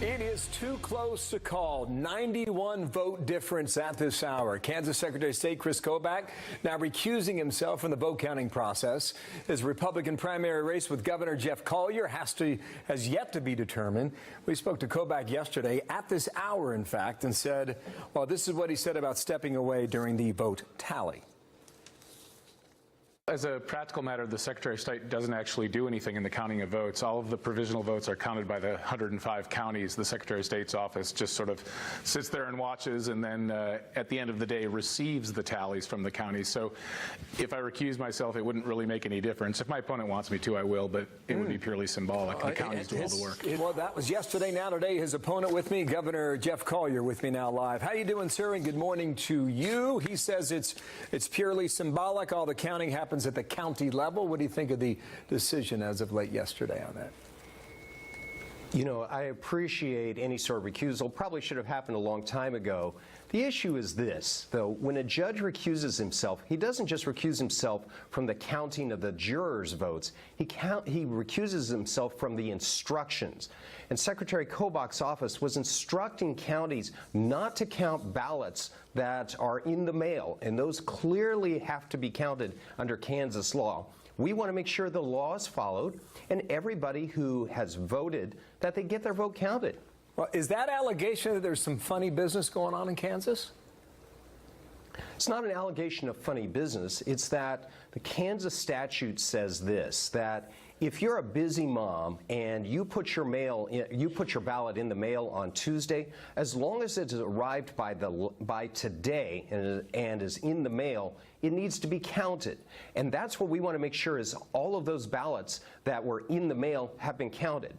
It is too close to call. 91 vote difference at this hour. Kansas Secretary of State Chris Kobach now recusing himself from the vote counting process. His Republican primary race with Governor Jeff Collier has yet to be determined. We spoke to Kobach yesterday at this hour, in fact, and said, well, this is what he said about stepping away during the vote tally. As a practical matter, the Secretary of State doesn't actually do anything in the counting of votes. All of the provisional votes are counted by the 105 counties. The Secretary of State's office just sort of sits there and watches, and then at the end of the day receives the tallies from the counties. So if I recuse myself, it wouldn't really make any difference. If my opponent wants me to, I will, but it would be purely symbolic. The counties do all the work. Well, that was yesterday. Now today, his opponent with me, Governor Jeff Collier, with me now live. How you doing, sir? And good morning to you. He says it's purely symbolic. All the counting happens at the county level. What do you think of the decision as of late yesterday on that? You know, I appreciate any sort of recusal. Probably should have happened a long time ago. The issue is this, though. When a judge recuses himself, he doesn't just recuse himself from the counting of the jurors' votes. He recuses himself from the instructions. And Secretary Kobach's office was instructing counties not to count ballots that are in the mail, and those clearly have to be counted under Kansas law. We want to make sure the law is followed, and everybody who has voted, that they get their vote counted. Well, is that allegation that there's some funny business going on in Kansas? It's not an allegation of funny business. It's that the Kansas statute says this, that if you're a busy mom and you put your ballot in the mail on Tuesday, as long as it's arrived by today and is in the mail, it needs to be counted. And that's what we want to make sure is all of those ballots that were in the mail have been counted.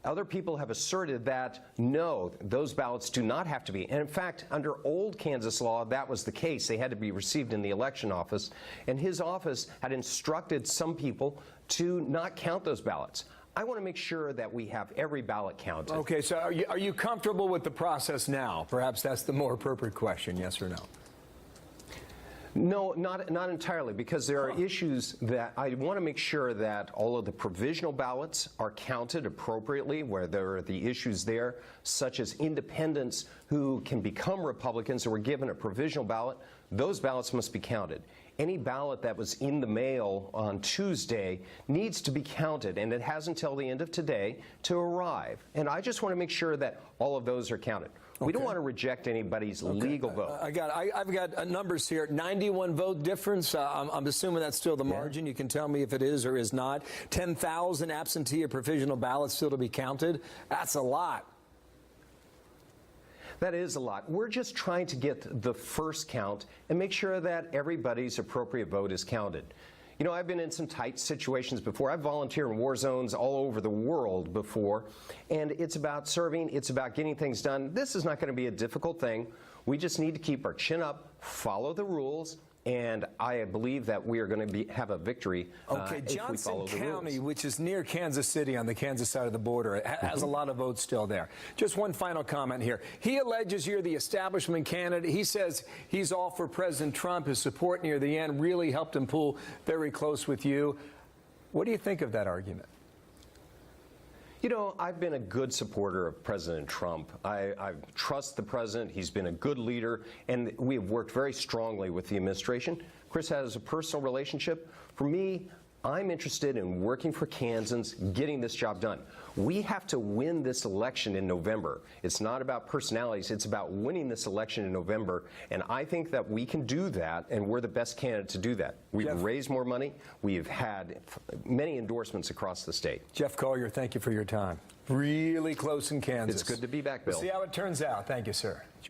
Other people have asserted that, no, those ballots do not have to be. And in fact, under old Kansas law, that was the case. They had to be received in the election office. And his office had instructed some people to not count those ballots. I want to make sure that we have every ballot counted. Okay, so are you comfortable with the process now? Perhaps that's the more appropriate question, yes or no? No, not entirely, because there are issues that I want to make sure that all of the provisional ballots are counted appropriately, where there are the issues there, such as independents who can become Republicans who were given a provisional ballot. Those ballots must be counted. Any ballot that was in the mail on Tuesday needs to be counted, and it has until the end of today to arrive. And I just want to make sure that all of those are counted. Okay. We don't want to reject anybody's legal vote. I've got numbers here. 91 vote difference. I'm assuming that's still the margin. You can tell me if it is or is not. 10,000 absentee or provisional ballots still to be counted. That's a lot. That is a lot. We're just trying to get the first count and make sure that everybody's appropriate vote is counted. You know, I've been in some tight situations before. I've volunteered in war zones all over the world before, and it's about serving, it's about getting things done. This is not going to be a difficult thing. We just need to keep our chin up, follow the rules, and I believe that we are going to have a victory if we follow the rules. Johnson County, which is near Kansas City on the Kansas side of the border, has a lot of votes still there. Just one final comment here. He alleges you're the establishment candidate. He says he's all for President Trump. His support near the end really helped him pull very close with you. What do you think of that argument? You know, I've been a good supporter of President Trump. I trust the president. He's been a good leader, and we have worked very strongly with the administration. Chris has a personal relationship. For me, I'm interested in working for Kansans, getting this job done. We have to win this election in November. It's not about personalities. It's about winning this election in November, and I think that we can do that, and we're the best candidate to do that. We've raised more money. We've had many endorsements across the state. Jeff Collier, thank you for your time. Really close in Kansas. It's good to be back, Bill. We'll see how it turns out. Thank you, sir.